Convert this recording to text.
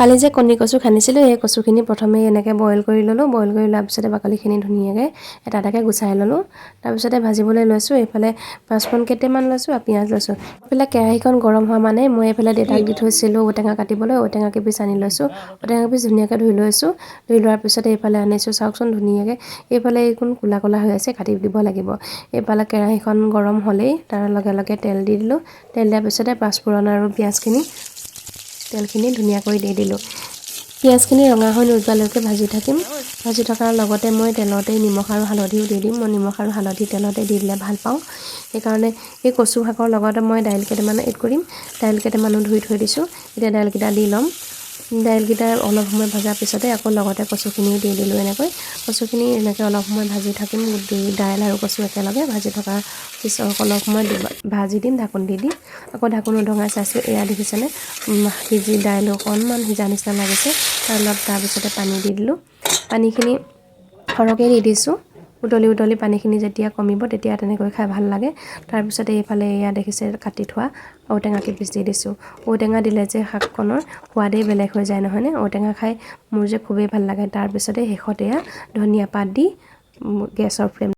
কালি যে কণী কচু খানিছিলোঁ সেই কচুখিনি প্ৰথমে এনেকৈ বইল কৰি ল'লোঁ বইল কৰি লোৱাৰ পিছতে বাকলিখিনি ধুনীয়াকৈ এটা এটাকৈ গুচাই ল'লোঁ তাৰপিছতে ভাজিবলৈ লৈছোঁ এইফালে পাঁচফোৰণ কেইটামান লৈছোঁ আৰু পিঁয়াজ লৈছোঁ এইফালে কেৰাহীখন গৰম হোৱা মানে মই এইফালে দেউতাক দি থৈছিলোঁ ঔটেঙা কাটিবলৈ ঔটেঙা কেইপিচ আনি লৈছোঁ ঔটেঙা কেইপিচ ধুনীয়াকৈ ধুই লৈছোঁ ধুই লোৱাৰ পিছতে এইফালে আনিছোঁ চাওকচোন ধুনীয়াকৈ এইফালে এইখন ক'লা ক'লা হৈ আছে কাটি দিব লাগিব এইফালে কেৰাহীখন গৰম হ'লেই তাৰ লগে লগে তেল দি দিলোঁ তেল দিয়াৰ পিছতে পাঁচফোৰণ আৰু পিঁয়াজখিনি তেলখিনি ধুনীয়াকৈ দি দিলোঁ পিঁয়াজখিনি ৰঙা হৈ নোযোৱালৈকে ভাজি থাকিম ভাজি থকাৰ লগতে মই তেলতে নিমখ আৰু হালধিও দি দিম মই নিমখ আৰু হালধি তেলতে দি দিলে ভাল পাওঁ সেইকাৰণে এই কচু শাকৰ লগতে মই দাইল কেইটামান এড কৰিম দাইল কেইটামানো ধুই থৈ দিছোঁ এতিয়া দাইলকেইটা দি ল'ম দাইলকেইটা অলপ সময় ভজাৰ পিছতে আকৌ লগতে কচুখিনিও দি দিলোঁ এনেকৈ কচুখিনি এনেকৈ অলপ সময় ভাজি থাকিম দাইল আৰু কচু একেলগে ভাজি থকাৰ পিছত অলপ সময় ভাজি দিম ঢাকোন দি দিম আকৌ ঢাকোন উদঙাই চাইছোঁ এয়া দেখিছেনে সিজি দাইল অকণমান সিজা নিচিনা লাগিছে তাৰপিছতে পানী দি দিলোঁ পানীখিনি সৰহকৈ দি দিছোঁ উতলি পানীখিনি যেতিয়া কমিব তেতিয়া তেনেকৈ খাই ভাল লাগে তাৰপিছতে এইফালে এয়া দেখিছে কাটি থোৱা ঔটেঙা কেইপিচ দি দিছোঁ ঔটেঙা দিলে যে শাকখনৰ সোৱাদেই বেলেগ হৈ যায় নহয়নে ঔটেঙা খাই মোৰ যে খুবেই ভাল লাগে তাৰপিছতে শেষত এয়া ধনিয়া পাত দি গেছৰ ফ্লেম